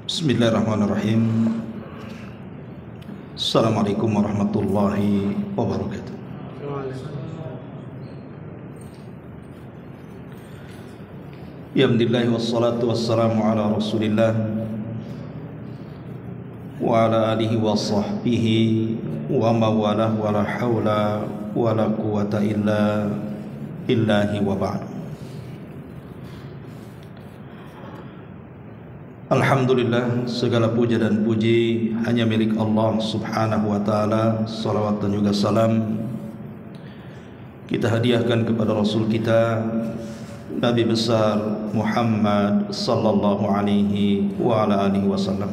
Bismillahirrahmanirrahim. Assalamualaikum warahmatullahi wabarakatuh. Alhamdulillah wassalatu wassalamu ala Rasulillah wa ala alihi wa sahbihi wa mawalah wa la hawla wa la quwata illa billahi wa ba'd. Alhamdulillah, segala puja dan puji hanya milik Allah subhanahu wa ta'ala. Salawat dan juga salam kita hadiahkan kepada Rasul kita Nabi besar Muhammad sallallahu alaihi wa ala alihi wasallam.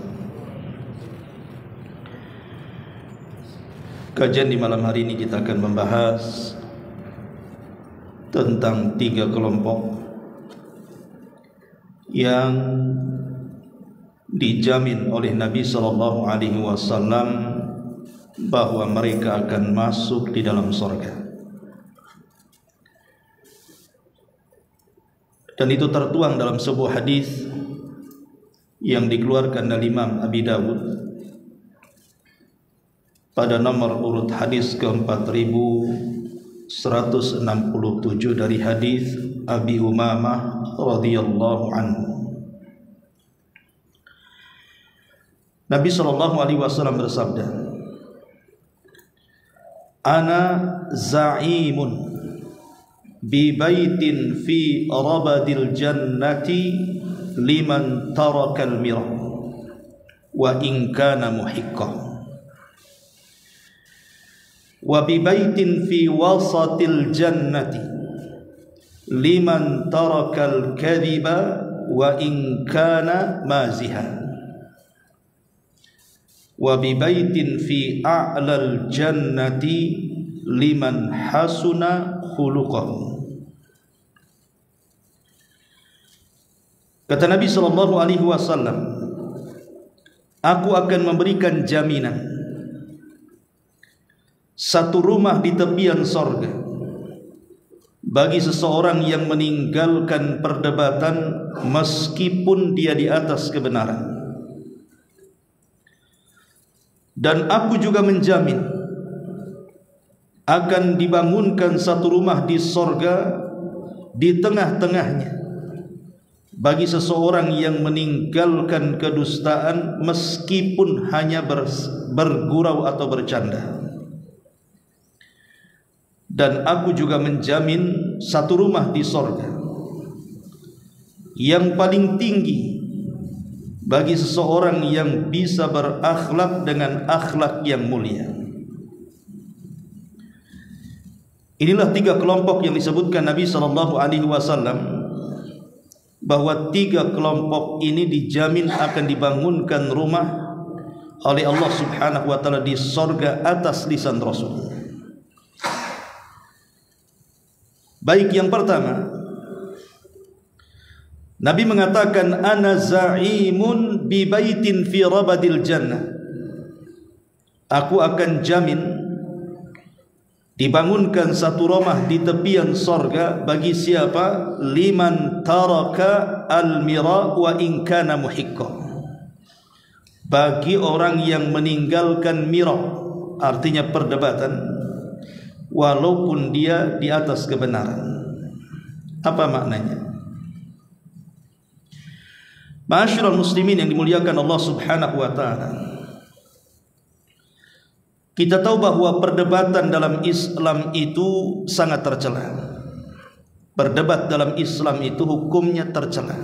Kajian di malam hari ini kita akan membahas tentang 3 kelompok yang dijamin oleh Nabi sallallahu alaihi wasallam bahwa mereka akan masuk di dalam surga. Dan itu tertuang dalam sebuah hadis yang dikeluarkan oleh Imam Abi Dawud pada nomor urut hadis ke-4167 dari hadis Abi Umamah radhiyallahu anhu. Nabi sallallahu alaihi wasallam bersabda, "Ana za'imun bi baitin fi rabadil jannati liman tarakal mira wa in kana muhiqqan wa bi baitin fi wasatil jannati liman tarakal kadhiba wa in kana mazihan wa bi baitin fi a'lal jannati liman hasuna khuluquhu." Kata Nabi sallallahu alaihi wasallam, aku akan memberikan jaminan satu rumah di tepian sorga bagi seseorang yang meninggalkan perdebatan meskipun dia di atas kebenaran. Dan aku juga menjamin akan dibangunkan satu rumah di sorga di tengah-tengahnya bagi seseorang yang meninggalkan kedustaan meskipun hanya bergurau atau bercanda. Dan aku juga menjamin satu rumah di sorga yang paling tinggi bagi seseorang yang bisa berakhlak dengan akhlak yang mulia. Inilah 3 kelompok yang disebutkan Nabi sallallahu alaihi wasallam, bahwa 3 kelompok ini dijamin akan dibangunkan rumah oleh Allah subhanahu wa ta'ala di sorga atas lisan Rasul. Baik, yang pertama, Nabi mengatakan, ana za'imun bi baitin fi rabadil jannah. Aku akan jamin dibangunkan satu rumah di tepian sorga bagi siapa? Liman taraka al-mira wa in kana muhiqqan. Bagi orang yang meninggalkan mira, artinya perdebatan, walaupun dia di atas kebenaran. Apa maknanya? Ma'asyiral muslimin yang dimuliakan Allah subhanahu wa ta'ala, kita tahu bahwa perdebatan dalam Islam itu sangat tercela. Berdebat dalam Islam itu hukumnya tercela.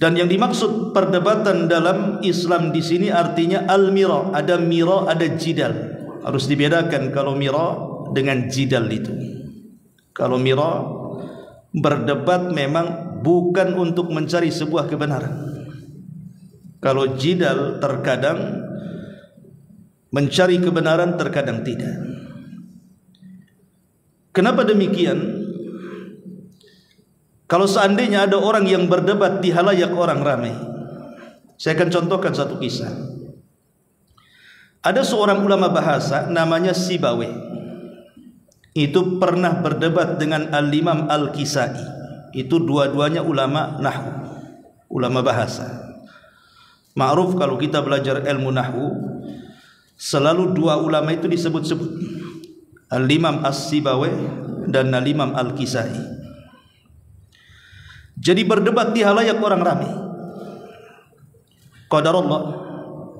Dan yang dimaksud perdebatan dalam Islam di sini artinya al-mira. Ada mira, ada jidal. Harus dibedakan kalau mira dengan jidal itu. Kalau mira, berdebat memang bukan untuk mencari sebuah kebenaran. Kalau jidal terkadang mencari kebenaran, terkadang tidak. Kenapa demikian? Kalau seandainya ada orang yang berdebat di halayak orang ramai, saya akan contohkan satu kisah. Ada seorang ulama bahasa namanya Sibawe. Itu pernah berdebat dengan Al-Imam Al-Kisai. Itu dua-duanya ulama nahwu, ulama bahasa. Ma'ruf kalau kita belajar ilmu nahwu, selalu dua ulama itu disebut-sebut, Al-Imam As-Sibawayh dan Al-Imam Al-Kisai. Jadi berdebat di halayak orang ramai. Qadarullah,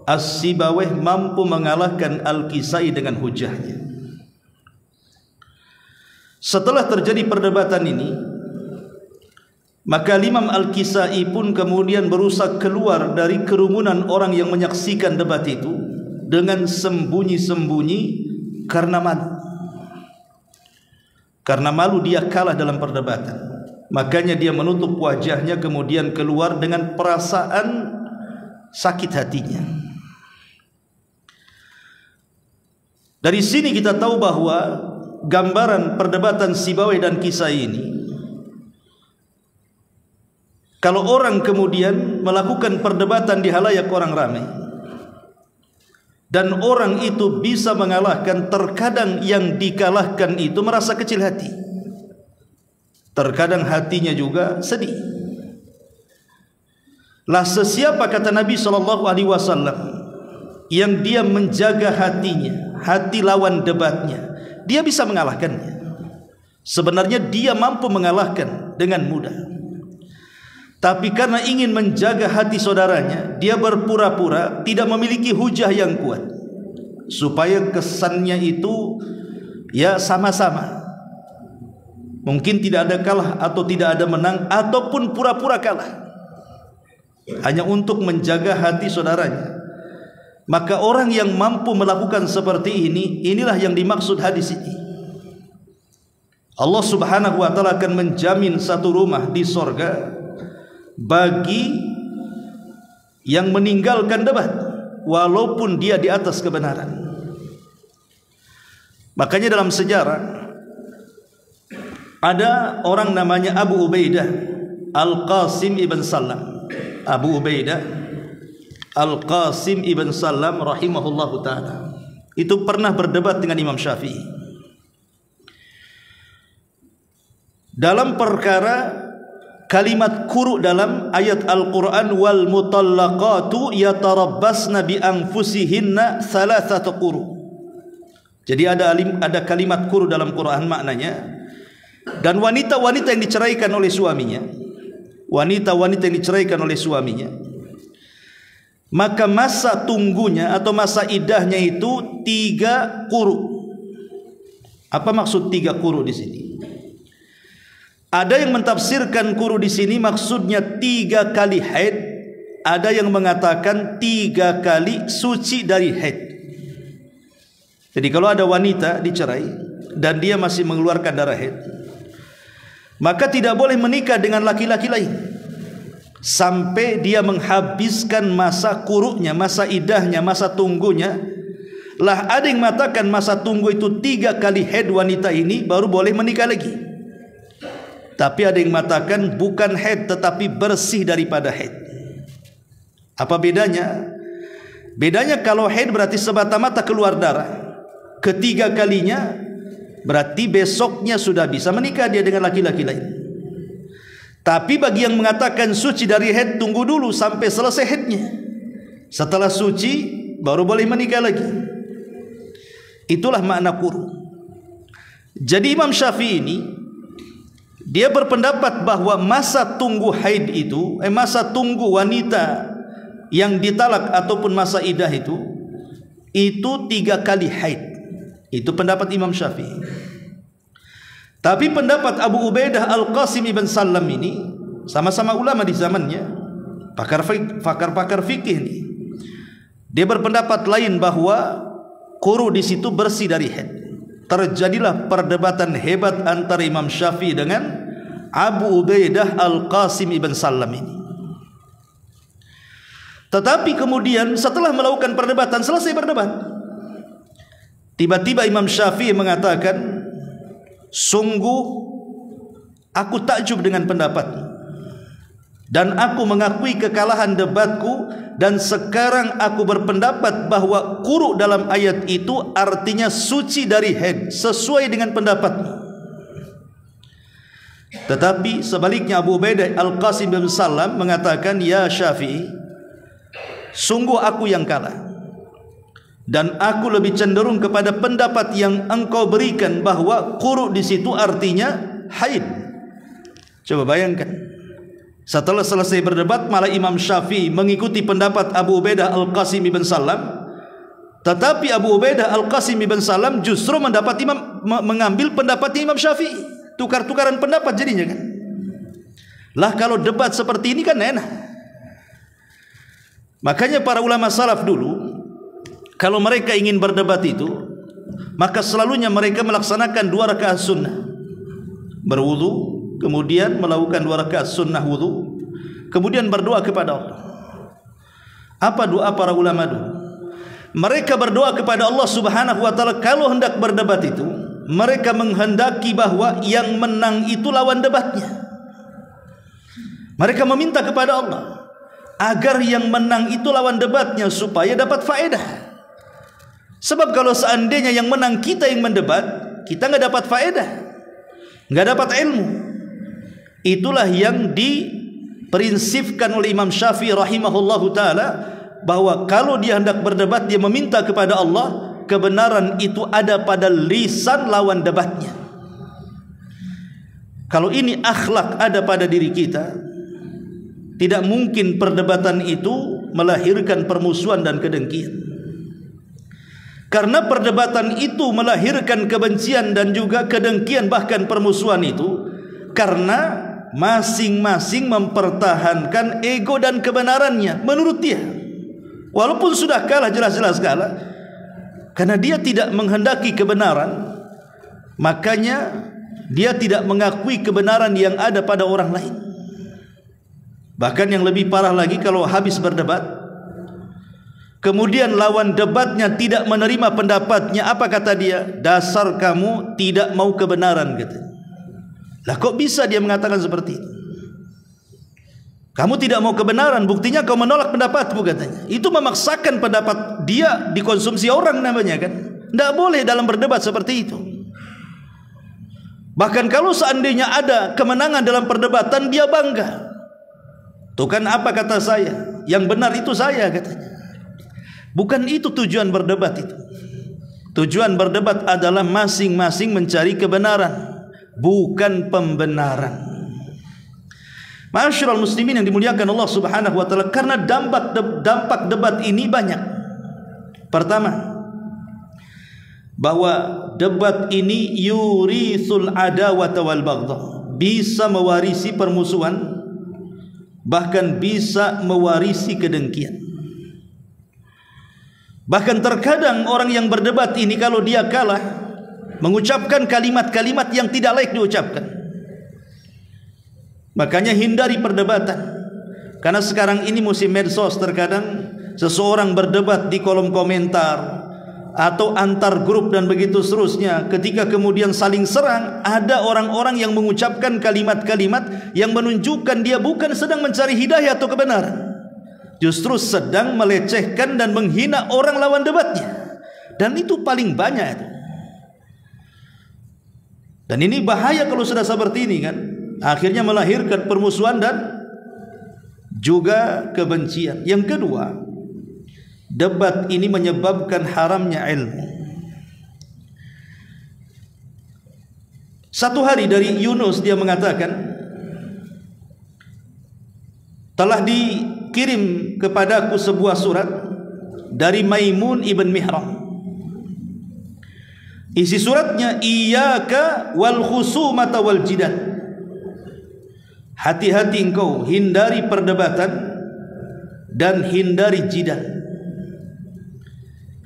As-Sibawayh mampu mengalahkan Al-Kisai dengan hujahnya. Setelah terjadi perdebatan ini, maka Imam Al-Kisai pun kemudian berusaha keluar dari kerumunan orang yang menyaksikan debat itu dengan sembunyi-sembunyi karena malu. Karena malu dia kalah dalam perdebatan. Makanya dia menutup wajahnya, kemudian keluar dengan perasaan sakit hatinya. Dari sini kita tahu bahwa gambaran perdebatan Sibawayh dan Kisai ini, kalau orang kemudian melakukan perdebatan di halayak orang ramai dan orang itu bisa mengalahkan, terkadang yang dikalahkan itu merasa kecil hati, terkadang hatinya juga sedih. Lah sesiapa, kata Nabi SAW, yang dia menjaga hatinya, hati lawan debatnya, dia bisa mengalahkannya. Sebenarnya dia mampu mengalahkan dengan mudah. Tapi karena ingin menjaga hati saudaranya, dia berpura-pura tidak memiliki hujah yang kuat, supaya kesannya itu ya sama-sama. Mungkin tidak ada kalah atau tidak ada menang, ataupun pura-pura kalah, hanya untuk menjaga hati saudaranya. Maka orang yang mampu melakukan seperti ini, inilah yang dimaksud hadis ini. Allah Subhanahu wa ta'ala akan menjamin satu rumah di sorga bagi yang meninggalkan debat, walaupun dia di atas kebenaran. Makanya dalam sejarah ada orang namanya Abu Ubaidah Al-Qasim ibn Salam. Abu Ubaidah Al-Qasim ibn Salam rahimahullahu ta'ala itu pernah berdebat dengan Imam Syafi'i dalam perkara kalimat quru dalam ayat Al-Quran, wal mutallaqatu yatarabbasna bi anfusihinna thalathata quru. Jadi ada kalimat quru dalam Quran, maknanya, dan wanita-wanita yang diceraikan oleh suaminya, wanita-wanita yang diceraikan oleh suaminya, maka masa tunggunya atau masa iddahnya itu 3 quru. Apa maksud 3 quru di sini? Ada yang mentafsirkan quru di sini maksudnya 3 kali haid, ada yang mengatakan 3 kali suci dari haid. Jadi kalau ada wanita dicerai dan dia masih mengeluarkan darah haid, maka tidak boleh menikah dengan laki-laki lain sampai dia menghabiskan masa quruknya, masa iddahnya, masa tunggunya. Lah ada yang mengatakan masa tunggu itu 3 kali haid wanita ini baru boleh menikah lagi. Tapi ada yang mengatakan bukan haid tetapi bersih daripada haid. Apa bedanya? Bedanya kalau haid berarti semata-mata keluar darah, ketiga kalinya berarti besoknya sudah bisa menikah dia dengan laki-laki lain. Tapi bagi yang mengatakan suci dari haid, tunggu dulu sampai selesai haidnya, setelah suci baru boleh menikah lagi. Itulah makna quru. Jadi Imam Syafi'i ini dia berpendapat bahwa masa tunggu haid itu, masa tunggu wanita yang ditalak ataupun masa iddah itu 3 kali haid. Itu pendapat Imam Syafi'i. Tapi pendapat Abu Ubaidah Al-Qasim ibn Salam ini, sama-sama ulama di zamannya, pakar-pakar fikih ini, dia berpendapat lain bahwa quru di situ bersih dari haid. Terjadilah perdebatan hebat antara Imam Syafi'i dengan Abu Ubaidah Al-Qasim ibn Salam ini. Tetapi kemudian setelah melakukan perdebatan, selesai berdebat, tiba-tiba Imam Syafi'i mengatakan, sungguh aku takjub dengan pendapatmu, dan aku mengakui kekalahan debatku, dan sekarang aku berpendapat bahwa quru dalam ayat itu artinya suci dari haid, sesuai dengan pendapatmu. Tetapi sebaliknya Abu Ubaidah Al-Qasim bin Salam mengatakan, ya Syafi'i, sungguh aku yang kalah, dan aku lebih cenderung kepada pendapat yang engkau berikan bahwa quru di situ artinya haid. Coba bayangkan, setelah selesai berdebat malah Imam Syafi'i mengikuti pendapat Abu Ubaidah Al-Qasim bin Salam, tetapi Abu Ubaidah Al-Qasim bin Salam justru mengambil pendapat Imam Syafi'i. Tukar-tukaran pendapat jadinya kan. Lah kalau debat seperti ini kan enak. Makanya para ulama salaf dulu, kalau mereka ingin berdebat itu, maka selalunya mereka melaksanakan 2 rakaat sunnah. Berwudu, kemudian melakukan 2 rakaat sunnah wudu, kemudian berdoa kepada Allah. Apa doa para ulama dulu? Mereka berdoa kepada Allah Subhanahu wa taala kalau hendak berdebat itu. Mereka menghendaki bahwa yang menang itu lawan debatnya. Mereka meminta kepada Allah agar yang menang itu lawan debatnya supaya dapat faedah. Sebab kalau seandainya yang menang kita yang mendebat, kita nggak dapat faedah, nggak dapat ilmu. Itulah yang diprinsipkan oleh Imam Syafi'i rahimahullahu taala, bahwa kalau dia hendak berdebat dia meminta kepada Allah, kebenaran itu ada pada lisan lawan debatnya. Kalau ini akhlak ada pada diri kita, tidak mungkin perdebatan itu melahirkan permusuhan dan kedengkian. Karena perdebatan itu melahirkan kebencian dan juga kedengkian, bahkan permusuhan itu, karena masing-masing mempertahankan ego dan kebenarannya menurut dia. Walaupun sudah kalah, jelas-jelas kalah, karena dia tidak menghendaki kebenaran, makanya dia tidak mengakui kebenaran yang ada pada orang lain. Bahkan yang lebih parah lagi, kalau habis berdebat, kemudian lawan debatnya tidak menerima pendapatnya, apa kata dia? Dasar kamu tidak mau kebenaran, kata. Lah kok bisa dia mengatakan seperti itu? Kamu tidak mau kebenaran, buktinya kau menolak pendapatmu, katanya. Itu memaksakan pendapat dia dikonsumsi orang namanya kan. Tidak boleh dalam berdebat seperti itu. Bahkan kalau seandainya ada kemenangan dalam perdebatan, dia bangga. Tuh kan apa kata saya, yang benar itu saya, katanya. Bukan itu tujuan berdebat itu. Tujuan berdebat adalah masing-masing mencari kebenaran, bukan pembenaran. Ma'asyiral muslimin yang dimuliakan Allah Subhanahu wa taala, karena dampak debat ini banyak. Pertama, bahwa debat ini yurisul adawata wal baghdha, bisa mewarisi permusuhan, bahkan bisa mewarisi kedengkian. Bahkan terkadang orang yang berdebat ini kalau dia kalah, mengucapkan kalimat-kalimat yang tidak layak diucapkan. Makanya hindari perdebatan. Karena sekarang ini musim medsos, terkadang seseorang berdebat di kolom komentar atau antar grup dan begitu seterusnya. Ketika kemudian saling serang, ada orang-orang yang mengucapkan kalimat-kalimat yang menunjukkan dia bukan sedang mencari hidayah atau kebenaran, justru sedang melecehkan dan menghina orang lawan debatnya. Dan itu paling banyak itu. Dan ini bahaya kalau sudah seperti ini kan. Akhirnya melahirkan permusuhan dan juga kebencian. Yang kedua, debat ini menyebabkan haramnya ilmu. Satu hari dari Yunus dia mengatakan, telah dikirim kepadaku sebuah surat dari Maimun ibn Mihran. Isi suratnya, iyyaka wal khusumata wal jidal. Hati-hati engkau, hindari perdebatan dan hindari jidal.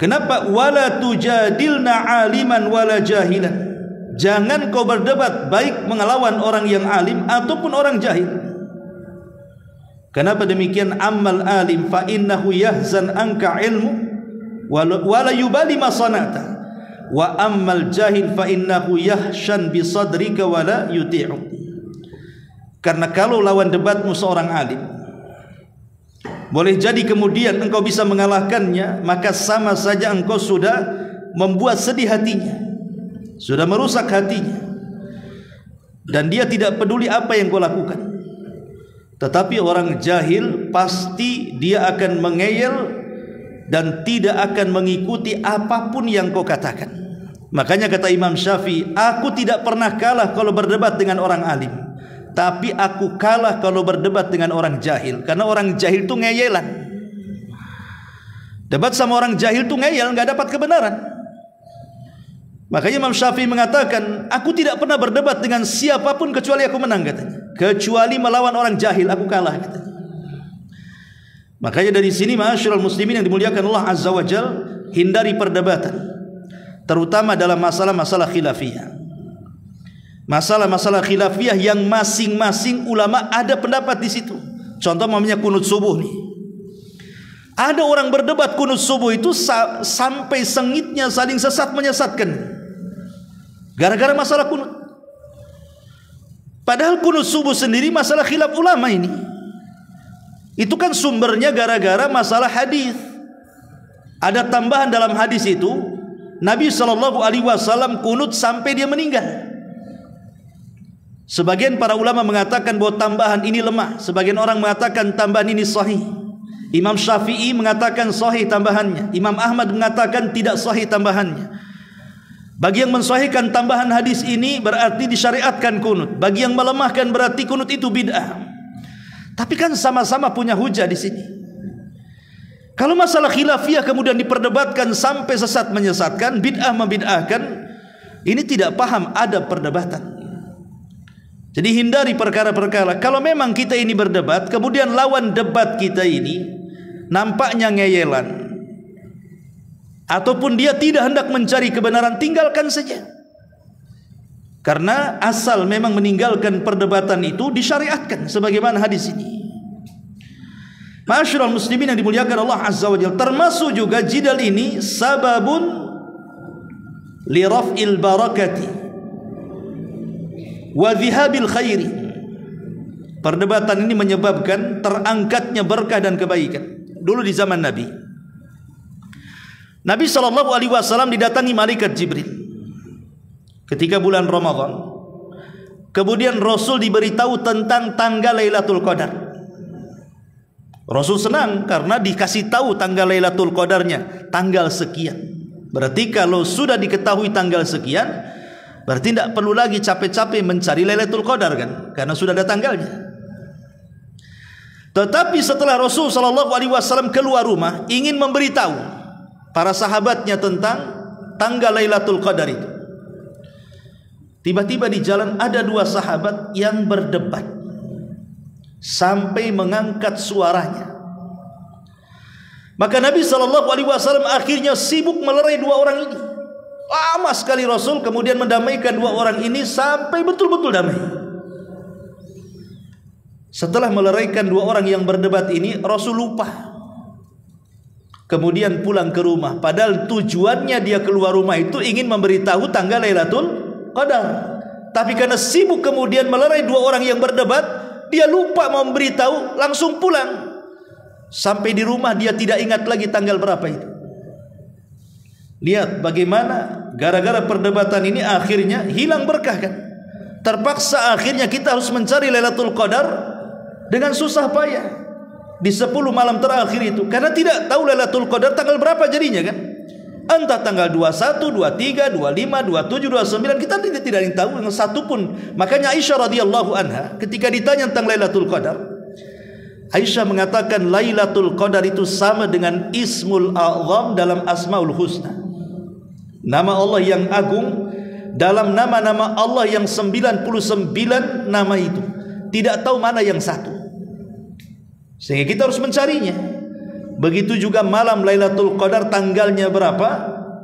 Kenapa? Wala tujadilna aliman wala jahilan. Jangan kau berdebat baik mengelawan orang yang alim ataupun orang jahil. Kenapa demikian? Ammal alim fa innahu yahzan anka ilmu wala yubali ma sanata. Wa ammal jahil fa innahu yahshan bi sadrika wala yuti'u. Karena kalau lawan debatmu seorang alim, boleh jadi kemudian engkau bisa mengalahkannya, maka sama saja engkau sudah membuat sedih hatinya, sudah merusak hatinya. dan dia tidak peduli apa yang kau lakukan. Tetapi orang jahil pasti dia akan mengeyel dan tidak akan mengikuti apapun yang kau katakan. Makanya kata Imam Syafi'i, aku tidak pernah kalah kalau berdebat dengan orang alim, tapi aku kalah kalau berdebat dengan orang jahil. Karena orang jahil itu ngeyelan. Debat sama orang jahil itu ngeyel, nggak dapat kebenaran. Makanya Imam Syafi'i mengatakan, aku tidak pernah berdebat dengan siapapun kecuali aku menang, katanya. Kecuali melawan orang jahil, aku kalah, katanya. Makanya dari sini ma'asyiral muslimin yang dimuliakan Allah Azza wa Jalla, hindari perdebatan, terutama dalam masalah-masalah khilafiyah. Masalah-masalah khilafiyah yang masing-masing ulama ada pendapat di situ. Contoh namanya kunut subuh nih. Ada orang berdebat kunut subuh itu sampai sengitnya saling sesat menyesatkan, gara-gara masalah kunut. Padahal kunut subuh sendiri masalah khilaf ulama ini. Itu kan sumbernya gara-gara masalah hadis. Ada tambahan dalam hadis itu, Nabi SAW kunut sampai dia meninggal. Sebagian para ulama mengatakan bahwa tambahan ini lemah, sebagian orang mengatakan tambahan ini sahih. Imam Syafi'i mengatakan sahih tambahannya, Imam Ahmad mengatakan tidak sahih tambahannya. Bagi yang mensahihkan tambahan hadis ini berarti disyariatkan kunut. Bagi yang melemahkan berarti kunut itu bid'ah. Tapi kan sama-sama punya hujah di sini. Kalau masalah khilafiyah kemudian diperdebatkan sampai sesat menyesatkan, bid'ah membid'ahkan, ini tidak paham adab perdebatan. Jadi hindari perkara-perkara. Kalau memang kita ini berdebat, kemudian lawan debat kita ini nampaknya ngeyelan, ataupun dia tidak hendak mencari kebenaran, tinggalkan saja. Karena asal memang meninggalkan perdebatan itu disyariatkan sebagaimana hadis ini. Ma'asyiral muslimin yang dimuliakan Allah Azza wa Jalla, termasuk juga jidal ini sababun li raf'il barakati wa dhihabil khairi. Perdebatan ini menyebabkan terangkatnya berkah dan kebaikan. Dulu di zaman Nabi, Nabi SAW didatangi malaikat Jibril ketika bulan Ramadan. Kemudian Rasul diberitahu tentang tanggal Lailatul Qadar. Rasul senang karena dikasih tahu tanggal Lailatul Qadarnya tanggal sekian. Berarti kalau sudah diketahui tanggal sekian, berarti tidak perlu lagi capek-capek mencari Lailatul Qadar kan, karena sudah ada tanggalnya. Tetapi setelah Rasul SAW keluar rumah ingin memberitahu para sahabatnya tentang tanggal Lailatul Qadar itu, tiba-tiba di jalan ada dua sahabat yang berdebat sampai mengangkat suaranya. Maka Nabi SAW akhirnya sibuk melerai dua orang ini. Lama sekali Rasul kemudian mendamaikan dua orang ini sampai betul-betul damai. Setelah meleraikan dua orang yang berdebat ini, Rasul lupa. Kemudian pulang ke rumah. Padahal tujuannya dia keluar rumah itu ingin memberitahu tanggal Lailatul Qadar. Tapi karena sibuk kemudian melerai dua orang yang berdebat, dia lupa memberitahu, langsung pulang. Sampai di rumah dia tidak ingat lagi tanggal berapa itu. Lihat bagaimana gara-gara perdebatan ini akhirnya hilang berkah kan. Terpaksa akhirnya kita harus mencari Lailatul Qadar dengan susah payah di 10 malam terakhir itu, karena tidak tahu Lailatul Qadar tanggal berapa jadinya kan. Entah tanggal 21, 23, 25, 27, 29, kita tidak tahu dengan satu pun. Makanya Aisyah radhiyallahu anha ketika ditanya tentang Lailatul Qadar, Aisyah mengatakan Lailatul Qadar itu sama dengan Ismul A'zam dalam Asmaul Husna. Nama Allah yang agung dalam nama-nama Allah yang 99 nama itu. Tidak tahu mana yang satu, sehingga kita harus mencarinya. Begitu juga malam Lailatul Qadar tanggalnya berapa,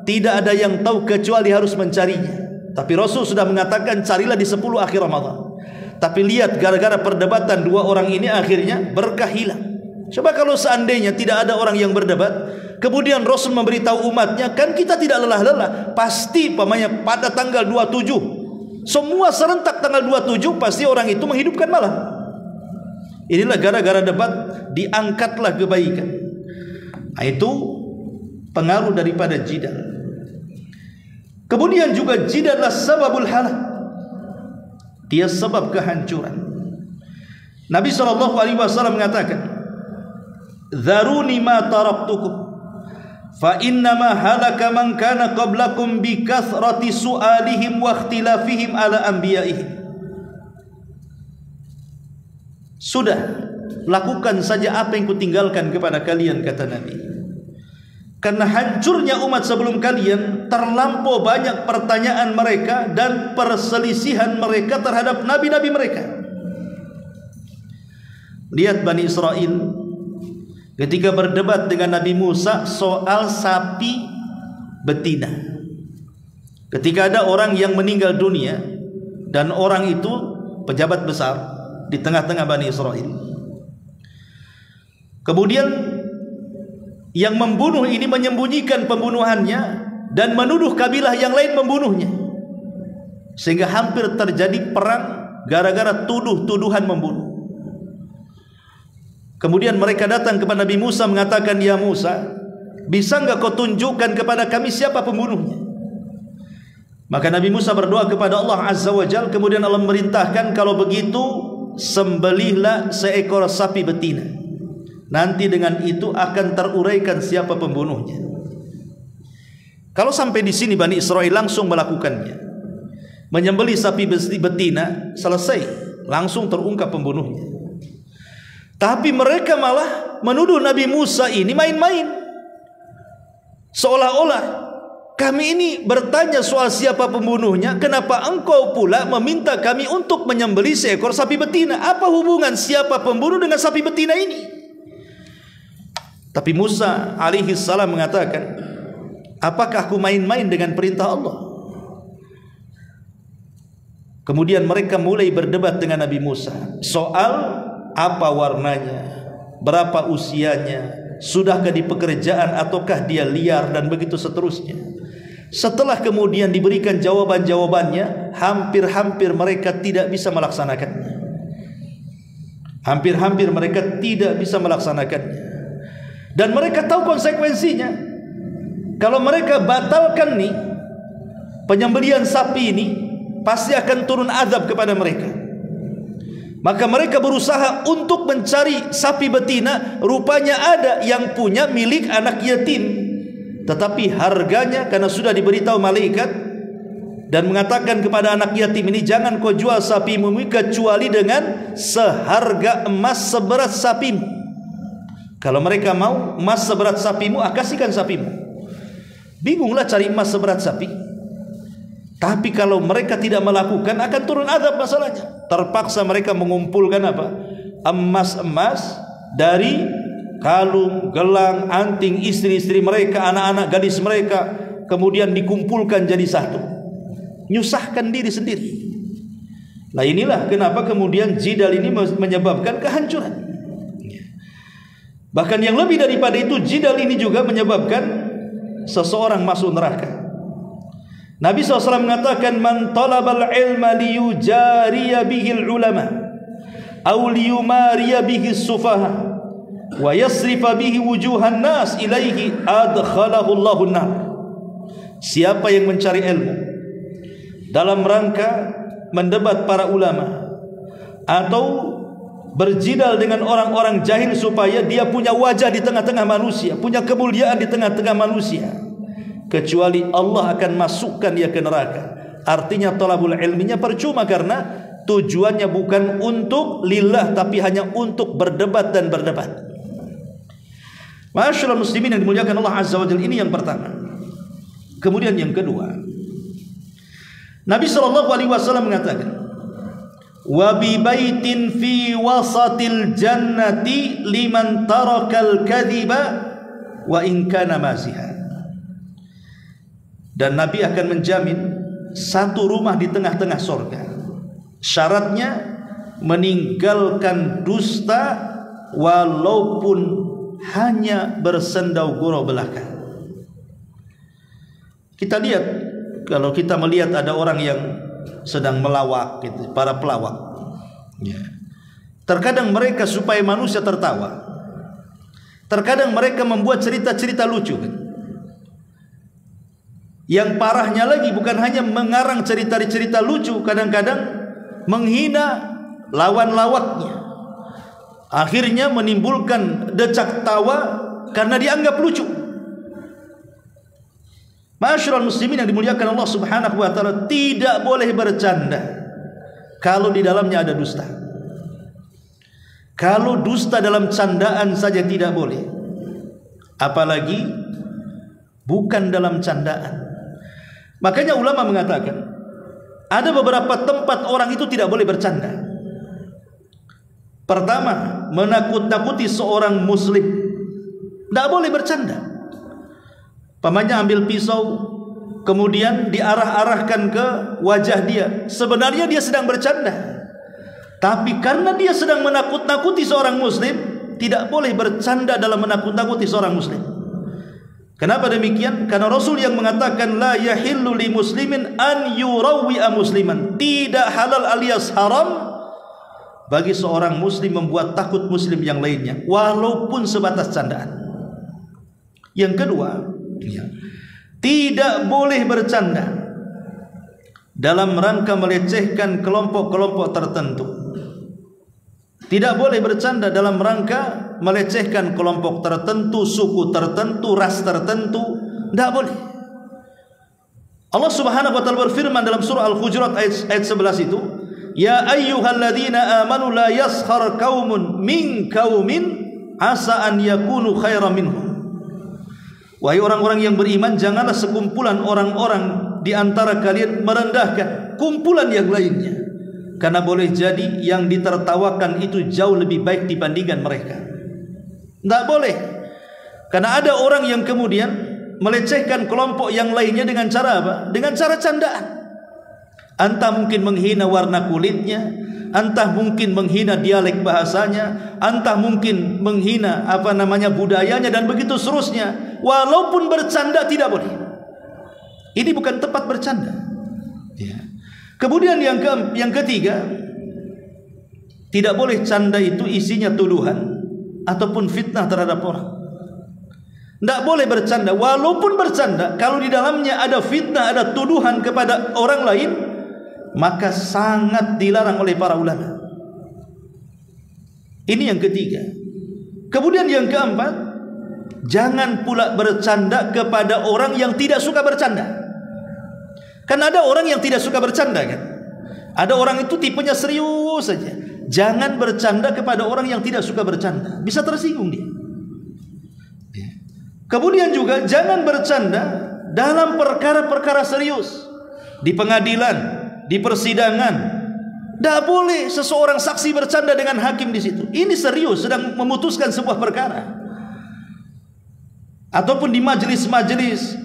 tidak ada yang tahu kecuali harus mencarinya. Tapi Rasul sudah mengatakan carilah di 10 akhir Ramadan. Tapi lihat gara-gara perdebatan dua orang ini akhirnya berkah hilang. Coba kalau seandainya tidak ada orang yang berdebat, kemudian Rasul memberitahu umatnya, kan kita tidak lelah-lelah. Pasti pamannya pada tanggal 27 semua serentak tanggal 27 pasti orang itu menghidupkan malam. Inilah gara-gara debat diangkatlah kebaikan. Nah, itu pengaruh daripada jidal. Kemudian juga jidallah sababul halak. dia sebab kehancuran. Nabi SAW mengatakan, "Dzaruni ma taraktukum, fa innama halaka man kana qablakum bi kathrati su'alihim wa ikhtilafihim ala anbiya'ihim." Sudah, lakukan saja apa yang kutinggalkan kepada kalian, kata Nabi. Karena hancurnya umat sebelum kalian, terlampau banyak pertanyaan mereka dan perselisihan mereka terhadap nabi-nabi mereka. Lihat Bani Israel ketika berdebat dengan Nabi Musa soal sapi betina. Ketika ada orang yang meninggal dunia dan orang itu pejabat besar di tengah-tengah Bani Israel, kemudian yang membunuh ini menyembunyikan pembunuhannya dan menuduh kabilah yang lain membunuhnya, sehingga hampir terjadi perang gara-gara tuduhan membunuh. Kemudian mereka datang kepada Nabi Musa mengatakan, "Ya Musa, bisa enggak kau tunjukkan kepada kami siapa pembunuhnya?" Maka Nabi Musa berdoa kepada Allah Azza wa Jalla, kemudian Allah memerintahkan, "Kalau begitu sembelihlah seekor sapi betina. Nanti dengan itu akan teruraikan siapa pembunuhnya." Kalau sampai di sini Bani Israel langsung melakukannya, menyembelih sapi betina, selesai, langsung terungkap pembunuhnya. Tapi mereka malah menuduh Nabi Musa ini main-main, seolah-olah kami ini bertanya soal siapa pembunuhnya, kenapa engkau pula meminta kami untuk menyembelih seekor sapi betina? Apa hubungan siapa pembunuh dengan sapi betina ini? Tapi Musa alaihi salam mengatakan, apakah aku main-main dengan perintah Allah? Kemudian mereka mulai berdebat dengan Nabi Musa soal apa warnanya, berapa usianya, sudahkah di pekerjaan ataukah dia liar, dan begitu seterusnya. Setelah kemudian diberikan jawaban-jawabannya, hampir-hampir mereka tidak bisa melaksanakannya. Hampir-hampir mereka tidak bisa melaksanakannya. Dan mereka tahu konsekuensinya. Kalau mereka batalkan nih penyembelihan sapi ini, pasti akan turun azab kepada mereka. Maka mereka berusaha untuk mencari sapi betina. Rupanya ada yang punya milik anak yatim, tetapi harganya, karena sudah diberitahu malaikat dan mengatakan kepada anak yatim ini, jangan kau jual sapimu kecuali dengan seharga emas seberat sapimu. Kalau mereka mau emas seberat sapimu, kasihkan sapimu. Bingunglah cari emas seberat sapi. Tapi kalau mereka tidak melakukan, akan turun azab masalahnya. Terpaksa mereka mengumpulkan apa? Emas-emas dari kalung, gelang, anting istri-istri mereka, anak-anak gadis mereka, kemudian dikumpulkan jadi satu. Nyusahkan diri sendiri. Nah inilah kenapa kemudian jidal ini menyebabkan kehancuran. Bahkan yang lebih daripada itu, jidal ini juga menyebabkan seseorang masuk neraka. Nabi SAW mengatakan, "Man talabal ilma liyujariya bihil ulama aw liyumariya bihis sufaha wa yasrifa bihi wujuhan nas ilaihi adkhalahu Allahun nar." Siapa yang mencari ilmu dalam rangka mendebat para ulama atau berjidal dengan orang-orang jahil supaya dia punya wajah di tengah-tengah manusia, punya kemuliaan di tengah-tengah manusia, kecuali Allah akan masukkan dia ke neraka. Artinya talabul ilminya percuma, karena tujuannya bukan untuk lillah, tapi hanya untuk berdebat dan berdebat. Ma'asyiral muslimin yang dimuliakan Allah Azza wa Jalla, ini yang pertama. Kemudian yang kedua, Nabi SAW mengatakan, "Wa bi baitin fi wasatil jannati liman tarakal kadhiba wa in kana maziha." Dan Nabi akan menjamin satu rumah di tengah-tengah surga. Syaratnya meninggalkan dusta walaupun hanya bersendau gurau belaka. Kita lihat, kalau kita melihat ada orang yang sedang melawak gitu, para pelawak, ya. Terkadang mereka supaya manusia tertawa, terkadang mereka membuat cerita-cerita lucu kan? Yang parahnya lagi, bukan hanya mengarang cerita-cerita lucu, kadang-kadang menghina lawan lawaknya, akhirnya menimbulkan decak tawa karena dianggap lucu. Ma'asyiral muslimin yang dimuliakan Allah Subhanahu wa taala, tidak boleh bercanda kalau di dalamnya ada dusta. Kalau dusta dalam candaan saja tidak boleh, apalagi bukan dalam candaan. Makanya ulama mengatakan ada beberapa tempat orang itu tidak boleh bercanda. Pertama, menakut-nakuti seorang muslim, tidak boleh bercanda. Pamannya ambil pisau, kemudian diarah-arahkan ke wajah dia. Sebenarnya dia sedang bercanda, tapi karena dia sedang menakut-nakuti seorang muslim, tidak boleh bercanda dalam menakut-nakuti seorang muslim. Kenapa demikian? Karena Rasul yang mengatakan la yahillu li muslimin an yurawwi'a musliman. Tidak halal alias haram bagi seorang muslim membuat takut muslim yang lainnya, walaupun sebatas candaan. Yang kedua, tidak boleh bercanda dalam rangka melecehkan kelompok-kelompok tertentu. Tidak boleh bercanda dalam rangka melecehkan kelompok tertentu, suku tertentu, ras tertentu. Tidak boleh. Allah Subhanahu wa taala berfirman dalam surah Al-Hujurat ayat 11 itu, ya ayyuhalladzina amanu la yaskhar qaumun min qaumin asa an yakunu khairan minhum. Wahai orang-orang yang beriman, janganlah sekumpulan orang-orang di antara kalian merendahkan kumpulan yang lainnya, karena boleh jadi yang ditertawakan itu jauh lebih baik dibandingkan mereka. Tidak boleh. Karena ada orang yang kemudian melecehkan kelompok yang lainnya dengan cara apa? Dengan cara candaan. Entah mungkin menghina warna kulitnya, entah mungkin menghina dialek bahasanya, entah mungkin menghina budayanya, dan begitu seterusnya. Walaupun bercanda tidak boleh. Ini bukan tempat bercanda. Ya. Kemudian yang ketiga, tidak boleh canda itu isinya tuduhan ataupun fitnah terhadap orang. Tidak boleh bercanda, walaupun bercanda kalau di dalamnya ada fitnah, ada tuduhan kepada orang lain, maka sangat dilarang oleh para ulama. Ini yang ketiga. Kemudian yang keempat, jangan pula bercanda kepada orang yang tidak suka bercanda. Kan ada orang yang tidak suka bercanda kan? Ada orang itu tipenya serius saja. Jangan bercanda kepada orang yang tidak suka bercanda, bisa tersinggung dia. Kemudian juga jangan bercanda dalam perkara-perkara serius, di pengadilan, di persidangan. Tidak boleh seseorang saksi bercanda dengan hakim di situ. Ini serius, sedang memutuskan sebuah perkara. Ataupun di majelis-majelis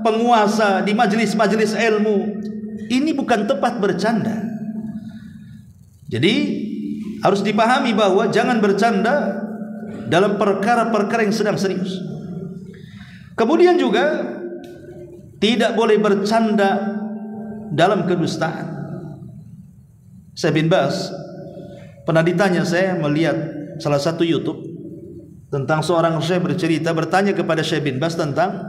penguasa, di majelis-majelis ilmu. Ini bukan tempat bercanda. Jadi harus dipahami bahwa jangan bercanda dalam perkara-perkara yang sedang serius. Kemudian juga tidak boleh bercanda dalam kedustaan. Syekh bin Baz pernah ditanya, saya melihat salah satu YouTube tentang seorang syekh bertanya kepada Syekh bin Baz tentang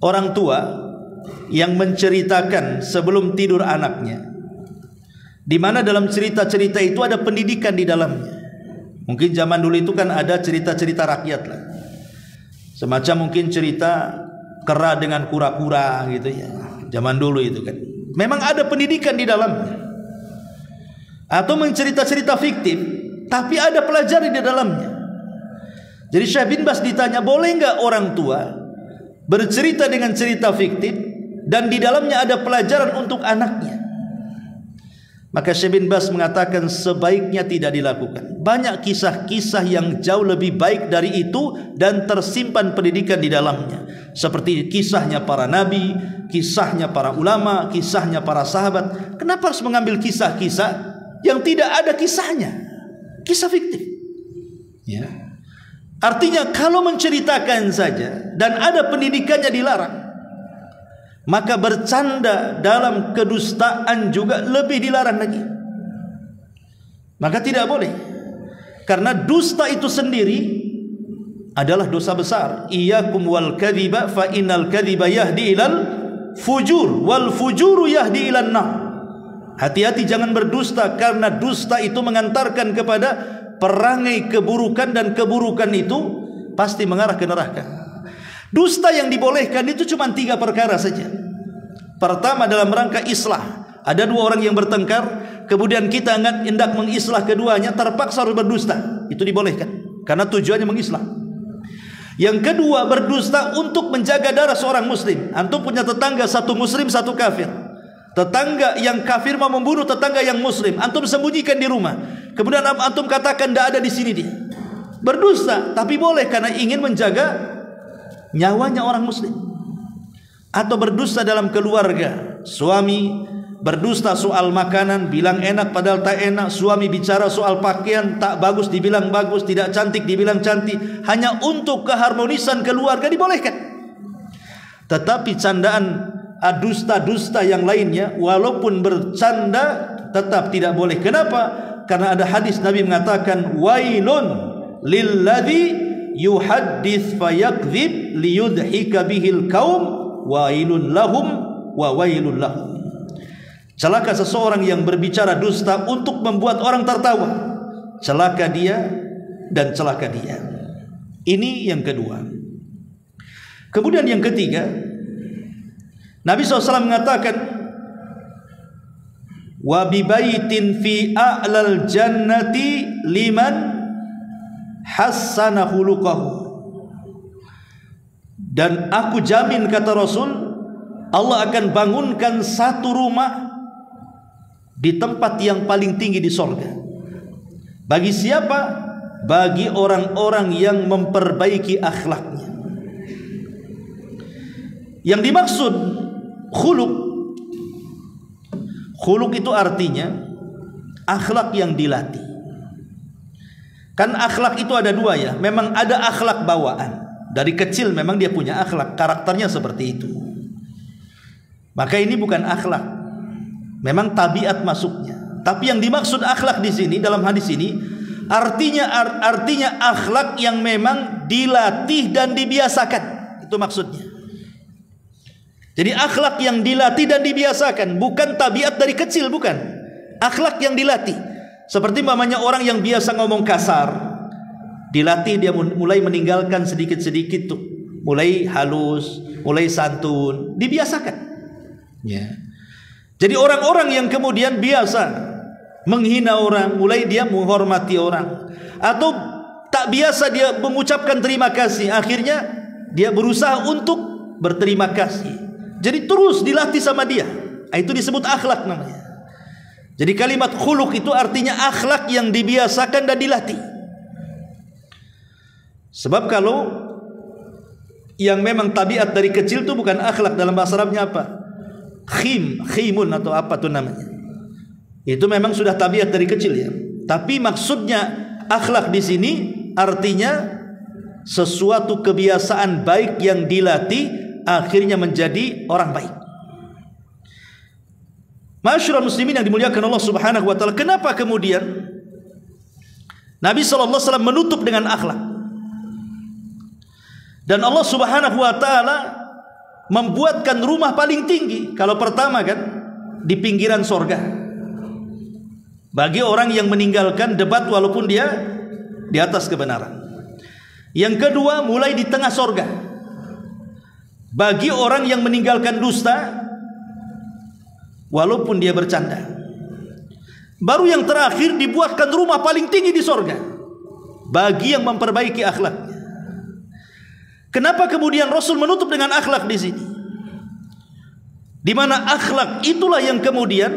orang tua yang menceritakan sebelum tidur anaknya, di mana dalam cerita-cerita itu ada pendidikan di dalamnya. Mungkin zaman dulu itu kan ada cerita-cerita rakyat lah, semacam mungkin cerita kera dengan kura-kura gitu ya. Zaman dulu itu kan memang ada pendidikan di dalamnya. Atau mencerita-cerita fiktif tapi ada pelajaran di dalamnya. Jadi Syekh bin Baz ditanya, boleh enggak orang tua bercerita dengan cerita fiktif dan di dalamnya ada pelajaran untuk anaknya? Maka Syekh bin Baz mengatakan sebaiknya tidak dilakukan. Banyak kisah-kisah yang jauh lebih baik dari itu dan tersimpan pendidikan di dalamnya. Seperti kisahnya para nabi, kisahnya para ulama, kisahnya para sahabat. Kenapa harus mengambil kisah-kisah yang tidak ada kisahnya? Kisah fiktif. Ya. Artinya kalau menceritakan saja dan ada pendidikannya dilarang, maka bercanda dalam kedustaan juga lebih dilarang lagi. Maka tidak boleh, karena dusta itu sendiri adalah dosa besar. Iyyakum wal kadhiba fa innal kadhiba yahdi ilal fujur, wal fujuru yahdi ilan nar. Hati-hati jangan berdusta, karena dusta itu mengantarkan kepada perangai keburukan, dan keburukan itu pasti mengarah ke neraka. Dusta yang dibolehkan itu cuma 3 perkara saja. Pertama, dalam rangka islah. Ada 2 orang yang bertengkar, kemudian kita hendak mengislah keduanya, terpaksa harus berdusta. Itu dibolehkan, karena tujuannya mengislah. Yang kedua, berdusta untuk menjaga darah seorang muslim. Antum punya tetangga, satu muslim, satu kafir. Tetangga yang kafir mau membunuh tetangga yang muslim, antum sembunyikan di rumah. Kemudian antum katakan tidak ada di sini dia. Berdusta, tapi boleh karena ingin menjaga nyawanya orang muslim. Atau berdusta dalam keluarga. Suami berdusta soal makanan, bilang enak padahal tak enak. Suami bicara soal pakaian, tak bagus dibilang bagus, tidak cantik dibilang cantik, hanya untuk keharmonisan keluarga, dibolehkan. Tetapi candaan dusta-dusta yang lainnya, walaupun bercanda, tetap tidak boleh. Kenapa? Karena ada hadis Nabi mengatakan, wailun lilladzi yuhaddits fayakdzib liyudhika bihil qaum wailun lahum wa wailun lahum. Celaka seseorang yang berbicara dusta untuk membuat orang tertawa. Celaka dia dan celaka dia. Ini yang kedua. Kemudian yang ketiga, Nabi SAW mengatakan, wa bibaitin fi a'lal jannati liman hassana khuluqahu. Dan aku jamin, kata Rasul, Allah akan bangunkan satu rumah di tempat yang paling tinggi di sorga. Bagi siapa? Bagi orang-orang yang memperbaiki akhlaknya. Yang dimaksud khuluk, khuluk itu artinya akhlak yang dilatih. Kan akhlak itu ada 2 ya. Memang ada akhlak bawaan. Dari kecil memang dia punya akhlak, karakternya seperti itu. Maka ini bukan akhlak, memang tabiat masuknya. Tapi yang dimaksud akhlak di sini, dalam hadis ini, artinya akhlak yang memang dilatih dan dibiasakan. Itu maksudnya. Jadi akhlak yang dilatih dan dibiasakan, bukan tabiat dari kecil, bukan. Akhlak yang dilatih. Seperti mamanya orang yang biasa ngomong kasar, dilatih dia mulai meninggalkan sedikit-sedikit tuh, mulai halus, mulai santun, dibiasakan. Ya. Jadi orang-orang yang kemudian biasa menghina orang, mulai dia menghormati orang. Atau tak biasa dia mengucapkan terima kasih, akhirnya dia berusaha untuk berterima kasih. Jadi terus dilatih sama dia. Itu disebut akhlak namanya. Jadi kalimat khuluk itu artinya akhlak yang dibiasakan dan dilatih. Sebab kalau yang memang tabiat dari kecil itu bukan akhlak, dalam bahasa Arabnya apa? Khimun atau apa tuh namanya. Itu memang sudah tabiat dari kecil ya. Tapi maksudnya akhlak di sini artinya sesuatu kebiasaan baik yang dilatih akhirnya menjadi orang baik. Masyarul muslimin yang dimuliakan Allah Subhanahu wa taala, kenapa kemudian Nabi sallallahu alaihi wasallam menutup dengan akhlak? Dan Allah Subhanahu wa taala membuatkan rumah paling tinggi. Kalau pertama kan di pinggiran sorga, bagi orang yang meninggalkan debat walaupun dia di atas kebenaran. Yang kedua mulai di tengah sorga, bagi orang yang meninggalkan dusta walaupun dia bercanda. Baru yang terakhir dibuatkan rumah paling tinggi di sorga bagi yang memperbaiki akhlaknya. Kenapa kemudian Rasul menutup dengan akhlak di sini? Di mana akhlak itulah yang kemudian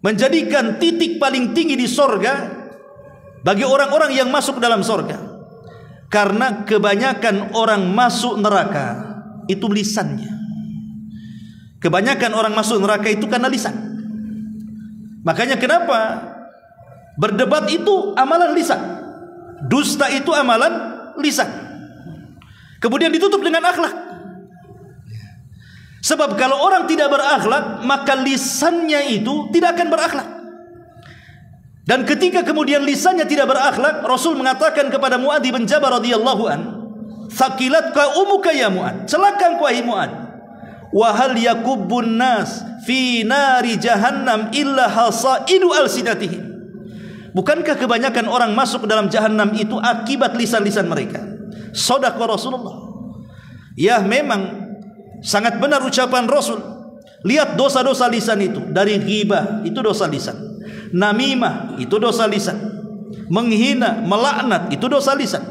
menjadikan titik paling tinggi di sorga bagi orang-orang yang masuk dalam sorga. Karena kebanyakan orang masuk neraka itu lisannya. Kebanyakan orang masuk neraka itu karena lisan. Makanya kenapa berdebat itu amalan lisan, dusta itu amalan lisan. Kemudian ditutup dengan akhlak. Sebab kalau orang tidak berakhlak, maka lisannya itu tidak akan berakhlak. Dan ketika kemudian lisannya tidak berakhlak, Rasul mengatakan kepada Mu'adz bin Jabal radhiyallahu an, "Thaqilatka umuka ya Mu'adz." Celaka engkau wahai Mu'adz. wa hal yakubbun nas fi nari jahannam illa hasaidu alsinatihim. Bukankah kebanyakan orang masuk ke dalam jahannam itu akibat lisan-lisan mereka? Shadaqa Rasulullah. Ya, memang sangat benar ucapan Rasul. Lihat dosa-dosa lisan itu. Dari ghibah, itu dosa lisan. Namimah, itu dosa lisan. Menghina, melaknat, itu dosa lisan.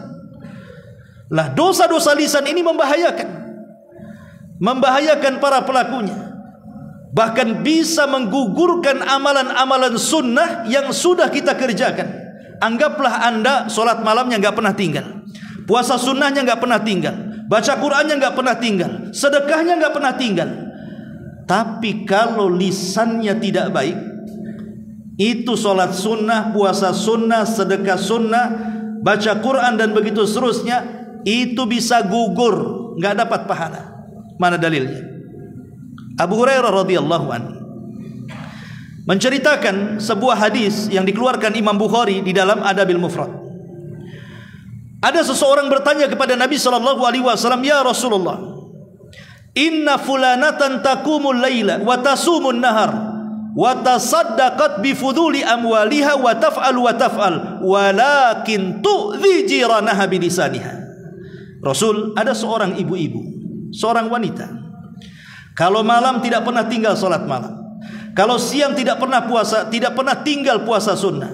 Lah, dosa-dosa lisan ini membahayakan para pelakunya. Bahkan bisa menggugurkan amalan-amalan sunnah yang sudah kita kerjakan. Anggaplah Anda solat malamnya nggak pernah tinggal, puasa sunnahnya nggak pernah tinggal, baca Qurannya nggak pernah tinggal, sedekahnya nggak pernah tinggal. Tapi kalau lisannya tidak baik, itu solat sunnah, puasa sunnah, sedekah sunnah, baca Quran dan begitu seterusnya, itu bisa gugur, nggak dapat pahala. Mana dalilnya? Abu Hurairah radhiyallahu anhu menceritakan sebuah hadis yang dikeluarkan Imam Bukhari di dalam Adabil Mufrad. Ada seseorang bertanya kepada Nabi sallallahu alaihi wasallam, "Ya Rasulullah, inna fulanatan taqumul laila wa tasumun nahar wa tasaddaqat bi fuduli amwaliha wa taf'al walakin tu'dhi jiranaha bi lisaniha." Rasul, ada seorang ibu-ibu, seorang wanita, kalau malam tidak pernah tinggal solat malam, kalau siang tidak pernah puasa, tidak pernah tinggal puasa sunnah,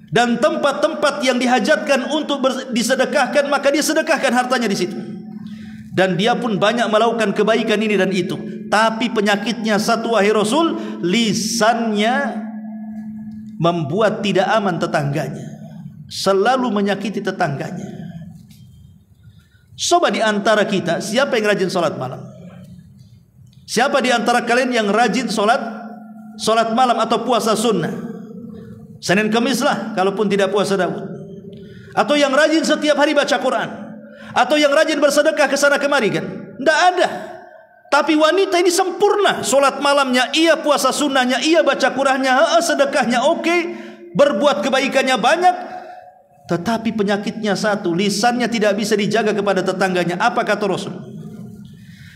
dan tempat-tempat yang dihajatkan untuk disedekahkan, maka dia sedekahkan hartanya di situ. Dan dia pun banyak melakukan kebaikan ini dan itu. Tapi penyakitnya satu, wahai Rasul, lisannya membuat tidak aman tetangganya, selalu menyakiti tetangganya. Coba di antara kita, siapa yang rajin solat malam? Siapa di antara kalian yang rajin solat malam atau puasa sunnah? Senin Kamis lah, kalaupun tidak puasa Daud. Atau yang rajin setiap hari baca Quran, atau yang rajin bersedekah ke sana kemari kan? Tidak ada. Tapi wanita ini sempurna, solat malamnya iya, puasa sunnahnya iya, baca Qurannya sedekahnya oke, berbuat kebaikannya banyak. Tetapi penyakitnya satu, lisannya tidak bisa dijaga kepada tetangganya. Apa kata Rasul?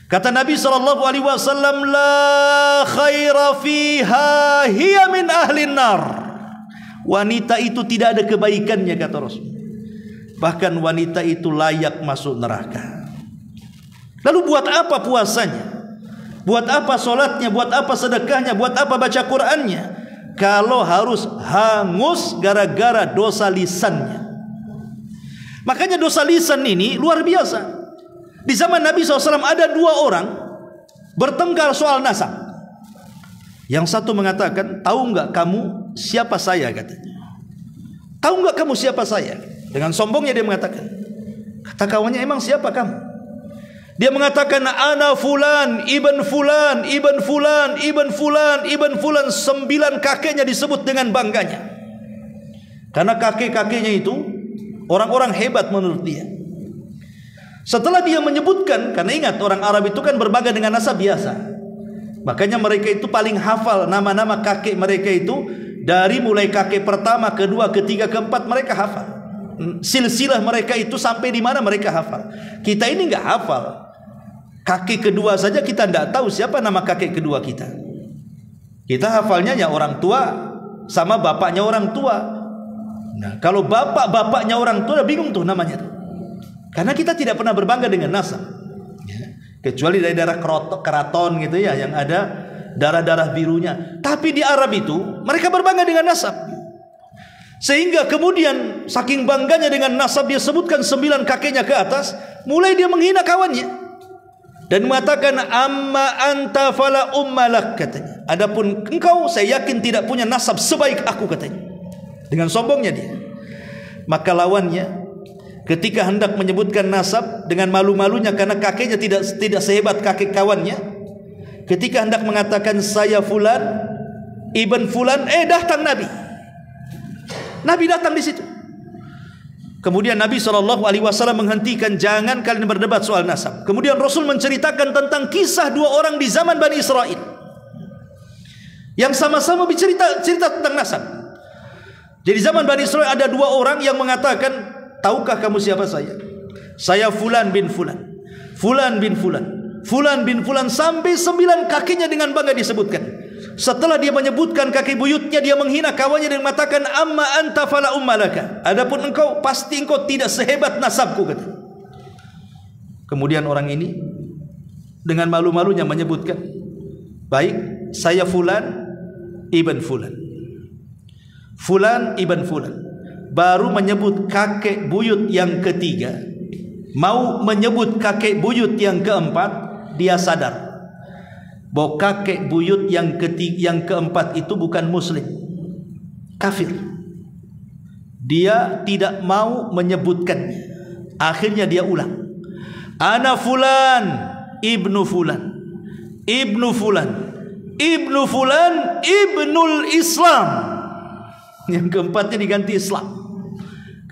Kata Nabi sallallahu alaihi wasallam, la khaira fiha hiya min ahlin nar. Wanita itu tidak ada kebaikannya, kata Rasul. Bahkan wanita itu layak masuk neraka. Lalu buat apa puasanya? Buat apa solatnya? Buat apa sedekahnya? Buat apa baca Qurannya? Kalau harus hangus gara-gara dosa lisannya. Makanya dosa lisan ini luar biasa. Di zaman Nabi SAW ada dua orang bertengkar soal nasab. Yang satu mengatakan, tahu enggak kamu siapa saya, katanya. Tahu enggak kamu siapa saya? Dengan sombongnya dia mengatakan. Kata kawannya, emang siapa kamu? Dia mengatakan, ana fulan, ibn fulan, ibn fulan, ibn fulan, ibn fulan. 9 kakeknya disebut dengan bangganya. Karena kakek-kakeknya itu orang-orang hebat menurut dia. Setelah dia menyebutkan, karena ingat orang Arab itu kan berbangga dengan nasab biasa, makanya mereka itu paling hafal nama-nama kakek mereka itu. Dari mulai kakek pertama, kedua, ketiga, keempat mereka hafal. Silsilah mereka itu sampai di mana mereka hafal. Kita ini nggak hafal. Kakek kedua saja kita tidak tahu siapa nama kakek kedua kita. Kita hafalnya ya orang tua sama bapaknya orang tua. Nah, kalau bapak-bapaknya orang tua, bingung tuh namanya tuh. Karena kita tidak pernah berbangga dengan nasab, kecuali dari daerah keraton gitu ya, yang ada darah-darah birunya. Tapi di Arab itu mereka berbangga dengan nasab, sehingga kemudian saking bangganya dengan nasab, dia sebutkan 9 kakeknya ke atas. Mulai dia menghina kawannya dan mengatakan, amma anta fala ummalak, katanya. Adapun engkau, saya yakin tidak punya nasab sebaik aku, katanya. Dengan sombongnya dia. Maka lawannya ketika hendak menyebutkan nasab dengan malu-malunya karena kakeknya tidak sehebat kakek kawannya, ketika hendak mengatakan saya fulan ibn fulan, datang Nabi datang di situ. Kemudian Nabi SAW menghentikan, jangan kalian berdebat soal nasab. Kemudian Rasul menceritakan tentang kisah 2 orang di zaman Bani Israel yang sama-sama cerita tentang nasab. Jadi zaman Bani Israel ada 2 orang yang mengatakan, tahukah kamu siapa saya? Saya fulan bin fulan, fulan bin fulan, Fulan bin Fulan, sampai 9 kakinya dengan bangga disebutkan. Setelah dia menyebutkan kaki buyutnya, dia menghina kawannya dan mengatakan, amma anta fala ummalaka, adapun engkau pasti engkau tidak sehebat nasabku, kata. Kemudian orang ini dengan malu-malunya menyebutkan, baik, saya Fulan ibn Fulan, Fulan ibn Fulan. Baru menyebut kakek buyut yang ketiga, mau menyebut kakek buyut yang keempat, dia sadar bahwa kakek buyut yang keempat itu bukan muslim, kafir. Dia tidak mau menyebutkannya. Akhirnya dia ulang, ana Fulan ibnu Fulan, ibnu Fulan, ibnu Fulan, ibnul Islam. Yang keempatnya diganti Islam,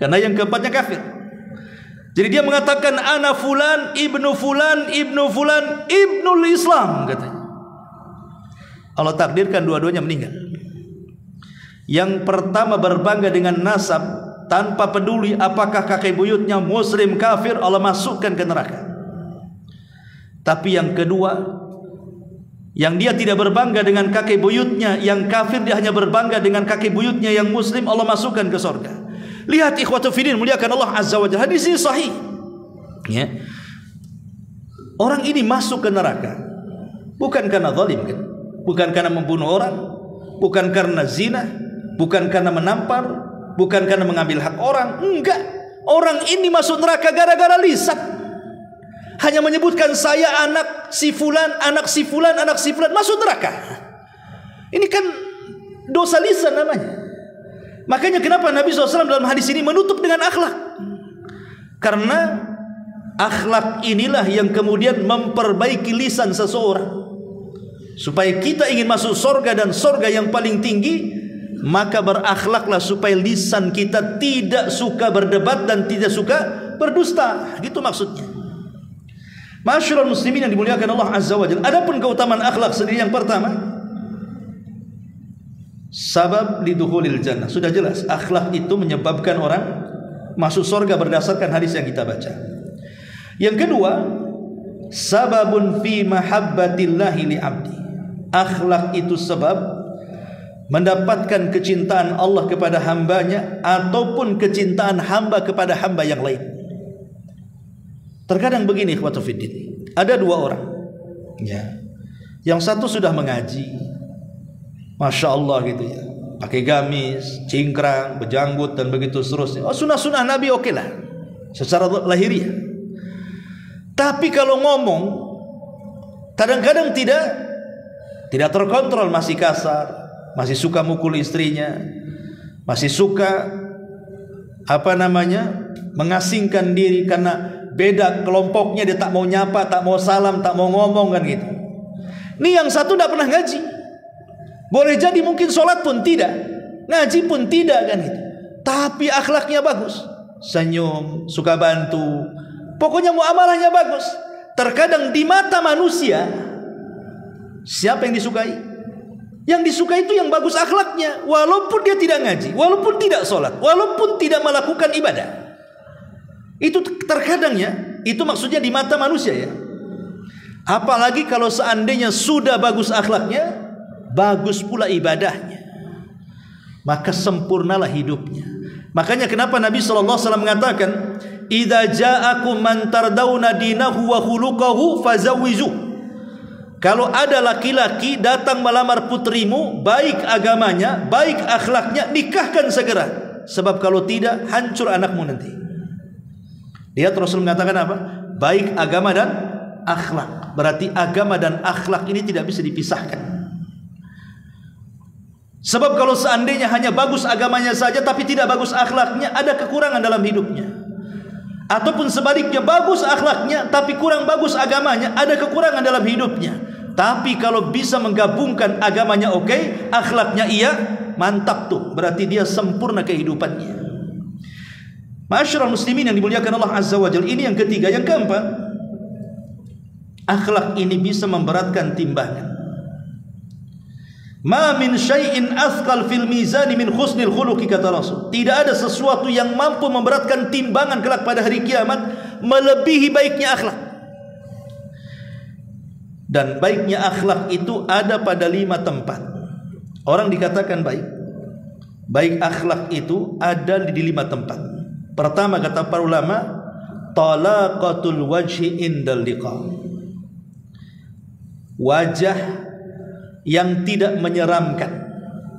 karena yang keempatnya kafir. Jadi dia mengatakan ana Fulan ibnu Fulan, ibnu Fulan, ibnul Islam, katanya. Allah takdirkan dua-duanya meninggal. Yang pertama berbangga dengan nasab tanpa peduli apakah kakek buyutnya muslim kafir, Allah masukkan ke neraka. Tapi yang kedua, yang dia tidak berbangga dengan kakek buyutnya yang kafir, dia hanya berbangga dengan kakek buyutnya yang muslim, Allah masukkan ke surga. Lihat ikhwatu fiddin, muliakan Allah azza wa jalla. Hadis ini sahih, ya. Orang ini masuk ke neraka bukan karena zalim, kan? Bukan karena membunuh orang, bukan karena zina, bukan karena menampar, bukan karena mengambil hak orang. Enggak. Orang ini masuk neraka gara-gara lisan. Hanya menyebutkan saya anak si fulan, anak si fulan, anak si fulan, masuk neraka. Ini kan dosa lisan namanya. Makanya kenapa Nabi SAW dalam hadis ini menutup dengan akhlak? Karena akhlak inilah yang kemudian memperbaiki lisan seseorang. Supaya kita ingin masuk surga dan surga yang paling tinggi, maka berakhlaklah supaya lisan kita tidak suka berdebat dan tidak suka berdusta. Gitu maksudnya. Ma'asyiral muslimin yang dimuliakan Allah azza wa jalla. Adapun keutamaan akhlak sendiri, yang pertama, sabab lidukhulil jannah. Sudah jelas, akhlak itu menyebabkan orang masuk surga berdasarkan hadis yang kita baca. Yang kedua, sababun fi mahabbatillahi li 'abdi. Akhlak itu sebab mendapatkan kecintaan Allah kepada hambanya ataupun kecintaan hamba kepada hamba yang lain. Terkadang begini ikhwatu fiddin, ada dua orang, ya, yang satu sudah mengaji, masya Allah gitu ya, pakai gamis, cingkrang, berjanggut dan begitu seterusnya. Oh, sunnah-sunnah Nabi oke lah secara lahiriah. Tapi kalau ngomong kadang-kadang tidak terkontrol, masih kasar, masih suka mukul istrinya, masih suka mengasingkan diri karena beda kelompoknya, dia tak mau nyapa, tak mau salam, tak mau ngomong, kan gitu. Ini yang satu tidak pernah ngaji. Boleh jadi mungkin sholat pun tidak, ngaji pun tidak, kan gitu. Tapi akhlaknya bagus, senyum, suka bantu, pokoknya muamalahnya bagus. Terkadang di mata manusia, siapa yang disukai? Yang disukai itu yang bagus akhlaknya, walaupun dia tidak ngaji, walaupun tidak sholat, walaupun tidak melakukan ibadah. Itu terkadang ya, itu maksudnya di mata manusia ya. Apalagi kalau seandainya sudah bagus akhlaknya, bagus pula ibadahnya, maka sempurnalah hidupnya. Makanya kenapa Nabi SAW mengatakan, idza ja'akum man tardawna dinahu wa khuluquhu fazawwiju. Kalau ada laki-laki datang melamar putrimu, baik agamanya, baik akhlaknya, nikahkan segera. Sebab kalau tidak, hancur anakmu nanti. Dia terus mengatakan apa? Baik agama dan akhlak. Berarti agama dan akhlak ini tidak bisa dipisahkan. Sebab kalau seandainya hanya bagus agamanya saja tapi tidak bagus akhlaknya, ada kekurangan dalam hidupnya. Ataupun sebaliknya, bagus akhlaknya tapi kurang bagus agamanya, ada kekurangan dalam hidupnya. Tapi kalau bisa menggabungkan agamanya oke, akhlaknya iya, mantap tuh. Berarti dia sempurna kehidupannya. Ma'asyiral muslimin yang dimuliakan Allah azza wa jalla. Ini yang ketiga. Yang keempat, akhlak ini bisa memberatkan timbangan. Ma min syai'in athqal fil mizani min husnil khuluqi, kata Rasul. Tidak ada sesuatu yang mampu memberatkan timbangan kelak pada hari kiamat melebihi baiknya akhlak. Dan baiknya akhlak itu ada pada 5 tempat. Orang dikatakan baik. Baik akhlak itu ada di 5 tempat. Pertama kata para ulama, talaqatul wajhi indal liqa. Wajah yang tidak menyeramkan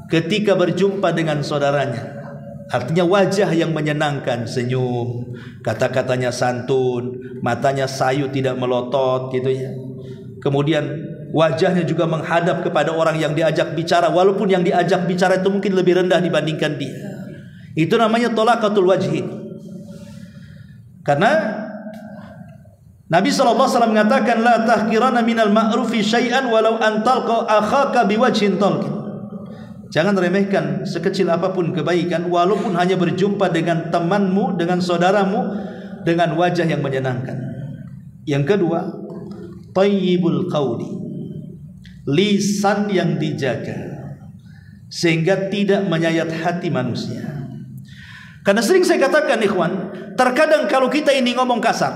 ketika berjumpa dengan saudaranya. Artinya wajah yang menyenangkan, senyum, kata-katanya santun, matanya sayu tidak melotot gitu ya. Kemudian wajahnya juga menghadap kepada orang yang diajak bicara, walaupun yang diajak bicara itu mungkin lebih rendah dibandingkan dia. Itu namanya talaqatul wajhi. Karena Nabi SAW mengatakan, la tahkirana minal ma'rufi syai'an walau antalqa akhaka biwajhin talqin. Jangan remehkan sekecil apapun kebaikan, walaupun hanya berjumpa dengan temanmu, dengan saudaramu, dengan wajah yang menyenangkan. Yang kedua, thayyibul qawli, lisan yang dijaga sehingga tidak menyayat hati manusia. Karena sering saya katakan ikhwan, terkadang kalau kita ini ngomong kasar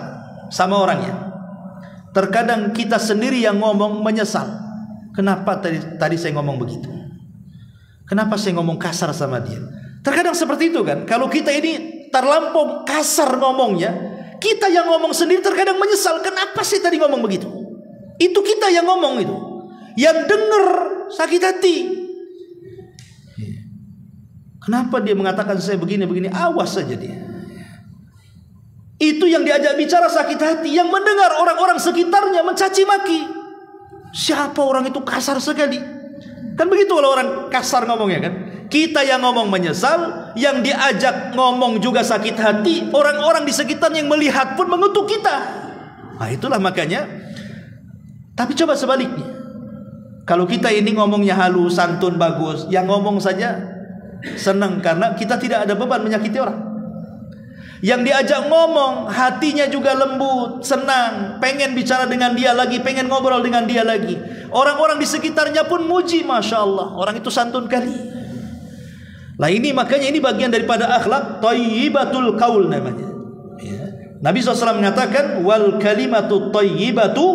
sama orangnya, terkadang kita sendiri yang ngomong menyesal. Kenapa tadi saya ngomong begitu? Kenapa saya ngomong kasar sama dia? Terkadang seperti itu kan. Kalau kita ini terlampau kasar ngomongnya, kita yang ngomong sendiri terkadang menyesal. Kenapa sih tadi ngomong begitu? Itu kita yang ngomong itu. Yang dengar sakit hati. Kenapa dia mengatakan saya begini-begini? Awas saja dia. Itu yang diajak bicara sakit hati. Yang mendengar orang-orang sekitarnya mencaci maki. Siapa orang itu kasar sekali? Kan begitu kalau orang kasar ngomongnya kan. Kita yang ngomong menyesal, yang diajak ngomong juga sakit hati, orang-orang di sekitar yang melihat pun mengutuk kita. Nah itulah makanya. Tapi coba sebaliknya. Kalau kita ini ngomongnya halus, santun, bagus, yang ngomong saja senang karena kita tidak ada beban menyakiti orang. Yang diajak ngomong hatinya juga lembut, senang, pengen bicara dengan dia lagi, pengen ngobrol dengan dia lagi. Orang-orang di sekitarnya pun muji, Masya Allah, orang itu santun kali. Lah ini makanya ini bagian daripada akhlak thayyibatul qaul namanya ya. Nabi SAW mengatakan wal kalimatu thayyibatu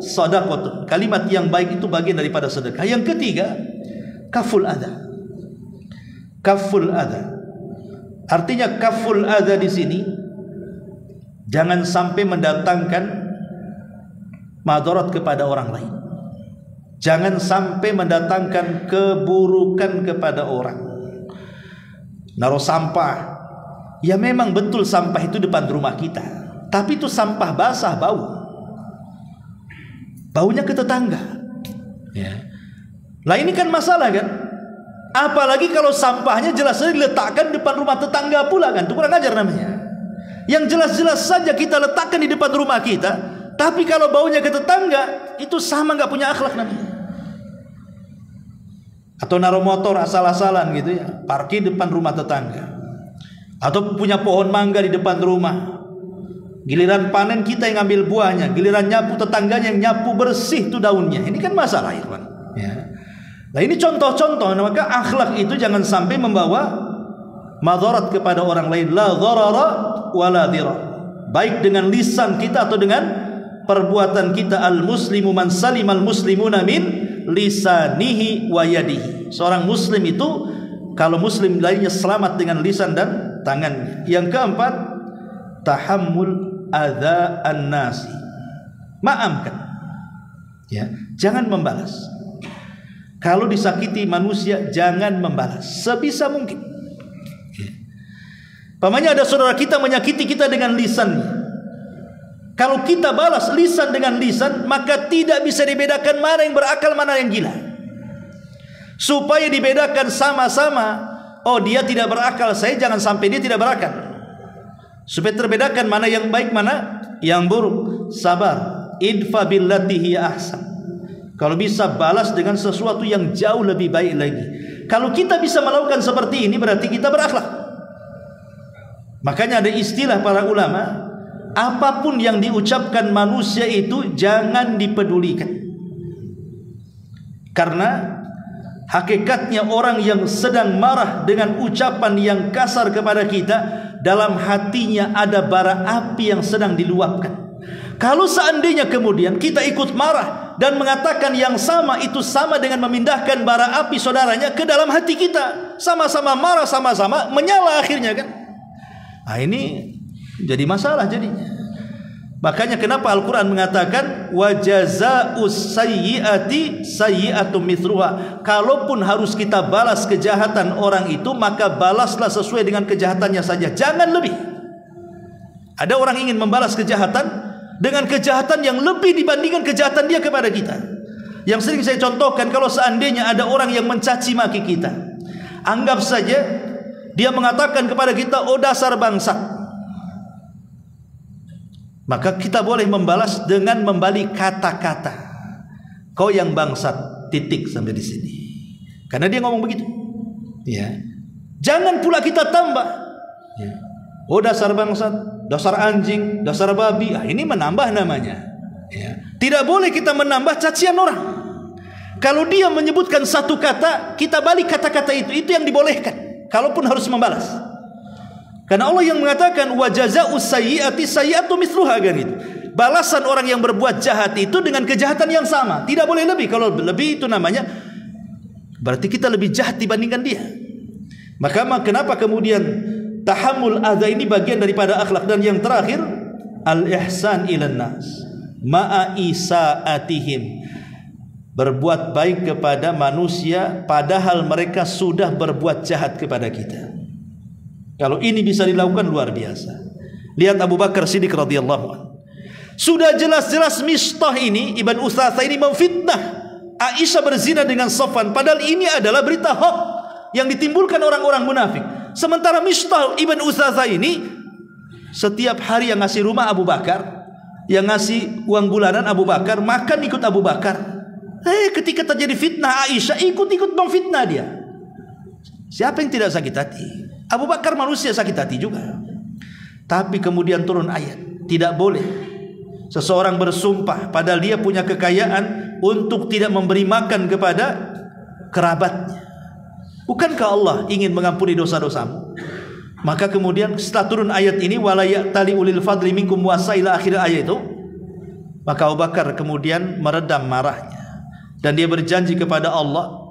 shadaqatun. Kalimat yang baik itu bagian daripada sedekah. Yang ketiga, kaful adha. Kaful adha. Artinya kaful adha di sini jangan sampai mendatangkan madarat kepada orang lain. Jangan sampai mendatangkan keburukan kepada orang. Naruh sampah, ya memang betul sampah itu depan rumah kita, tapi itu sampah basah bau. Baunya ke tetangga. Ya. Lah ini kan masalah kan? Apalagi kalau sampahnya jelas-jelas diletakkan depan rumah tetangga pula kan, itu kurang ajar namanya. Yang jelas-jelas saja kita letakkan di depan rumah kita, tapi kalau baunya ke tetangga, itu sama nggak punya akhlak namanya. Atau naruh motor asal-asalan gitu ya, parkir depan rumah tetangga. Atau punya pohon mangga di depan rumah. Giliran panen kita yang ambil buahnya, giliran nyapu tetangganya yang nyapu bersih tuh daunnya. Ini kan masalah ya, ya. Nah ini contoh-contoh, maka akhlak itu jangan sampai membawa madarat kepada orang lain. La dharara wa la dhirar. Baik dengan lisan kita atau dengan perbuatan kita. Al muslimu man salimal muslimuna min lisanihi wa yadihi. Seorang muslim itu kalau muslim lainnya selamat dengan lisan dan tangannya. Yang keempat, tahammul adza an-nasi. Maafkan. Ya, jangan membalas. Kalau disakiti manusia jangan membalas sebisa mungkin. Pamannya ada saudara kita menyakiti kita dengan lisannya. Kalau kita balas lisan dengan lisan, maka tidak bisa dibedakan mana yang berakal, mana yang gila. Supaya dibedakan sama-sama, oh dia tidak berakal, saya jangan sampai dia tidak berakal. Supaya terbedakan mana yang baik, mana yang buruk. Sabar. Idfa billati hiya ahsan. Kalau bisa balas dengan sesuatu yang jauh lebih baik lagi. Kalau kita bisa melakukan seperti ini, berarti kita berakhlak. Makanya ada istilah para ulama, apapun yang diucapkan manusia itu jangan dipedulikan. Karena hakikatnya orang yang sedang marah dengan ucapan yang kasar kepada kita, dalam hatinya ada bara api yang sedang diluapkan. Kalau seandainya kemudian kita ikut marah dan mengatakan yang sama itu sama dengan memindahkan bara api saudaranya ke dalam hati kita, sama-sama marah, sama-sama menyala akhirnya kan. Nah, ini jadi masalah jadinya. Makanya kenapa Al-Quran mengatakan wa jazaa'us sayyi'ati sayyi'atu mithluha. Kalaupun harus kita balas kejahatan orang itu, maka balaslah sesuai dengan kejahatannya saja, jangan lebih. Ada orang ingin membalas kejahatan dengan kejahatan yang lebih dibandingkan kejahatan dia kepada kita. Yang sering saya contohkan, kalau seandainya ada orang yang mencaci maki kita, anggap saja dia mengatakan kepada kita, oh dasar bangsat, maka kita boleh membalas dengan membalik kata-kata, kau yang bangsat, titik sampai di sini. Karena dia ngomong begitu. Ya. Jangan pula kita tambah. Ya. Oh dasar bangsat, dasar anjing, dasar babi. Ah, ini menambah namanya. Ya. Tidak boleh kita menambah cacian orang. Kalau dia menyebutkan satu kata, kita balik kata-kata itu yang dibolehkan. Kalaupun harus membalas. Karena Allah yang mengatakan wa jazaa'us sayyi'ati sayyi'atu mithluha kan itu. Balasan orang yang berbuat jahat itu dengan kejahatan yang sama, tidak boleh lebih. Kalau lebih itu namanya berarti kita lebih jahat dibandingkan dia. Maka kenapa kemudian tahammul adza ini bagian daripada akhlak. Dan yang terakhir al-ihsan ilan nas ma'a isaatihim, berbuat baik kepada manusia padahal mereka sudah berbuat jahat kepada kita. Kalau ini bisa dilakukan luar biasa. Lihat Abu Bakar Siddiq radhiyallahu anhu. Sudah jelas-jelas Mistah ini, Ibn Utsatha ini memfitnah Aisyah berzina dengan Safwan, padahal ini adalah berita hoax yang ditimbulkan orang-orang munafik. Sementara Mistah Ibn Utsatha ini setiap hari yang ngasih rumah Abu Bakar, yang ngasih uang bulanan Abu Bakar, makan ikut Abu Bakar. Ketika terjadi fitnah Aisyah, ikut-ikut memfitnah dia. Siapa yang tidak sakit hati? Abu Bakar manusia sakit hati juga. Tapi kemudian turun ayat, tidak boleh seseorang bersumpah padahal dia punya kekayaan untuk tidak memberi makan kepada kerabatnya. Bukankah Allah ingin mengampuni dosa-dosamu? Maka kemudian setelah turun ayat ini wala ya'tali ulil fadli minkum wasaila, akhir ayat itu, maka Abu Bakar kemudian meredam marahnya dan dia berjanji kepada Allah,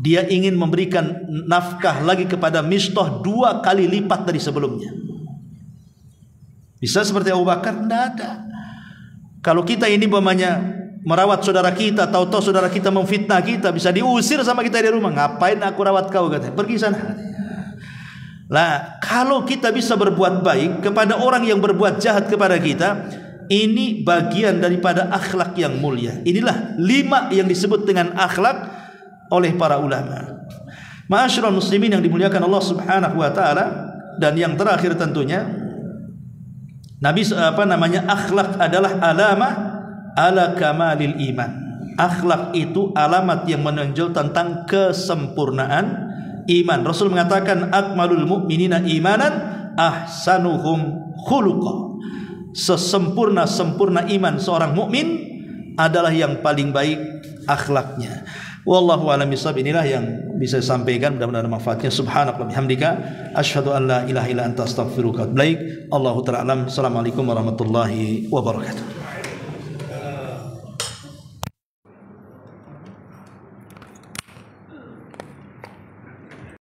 dia ingin memberikan nafkah lagi kepada Mistah 2 kali lipat dari sebelumnya. Bisa seperti Abu Bakar? Tidak ada. Kalau kita ini umpamanya merawat saudara kita, tahu-tahu saudara kita memfitnah kita, bisa diusir sama kita di rumah. Ngapain aku rawat kau, katanya, pergi sana. Lah, kalau kita bisa berbuat baik kepada orang yang berbuat jahat kepada kita, ini bagian daripada akhlak yang mulia. Inilah 5 yang disebut dengan akhlak oleh para ulama. Ma'asyiral muslimin yang dimuliakan Allah Subhanahu wa taala. Dan yang terakhir tentunya Nabi akhlak adalah alamah ala kamalil iman. Akhlak itu alamat yang menunjuk tentang kesempurnaan iman. Rasul mengatakan akmalul mu'minina imanan ahsanuhum khuluqa. Sesempurna iman seorang mukmin adalah yang paling baik akhlaknya. Wallahu a'lam bishawab. Inilah yang bisa saya sampaikan, mudah-mudahan manfaatnya. Subhanallah bihamdika asyhadu an la ilaha illa anta astaghfiruka wa atubu ilaik. Allahu ta'ala alam. Assalamualaikum warahmatullahi wabarakatuh.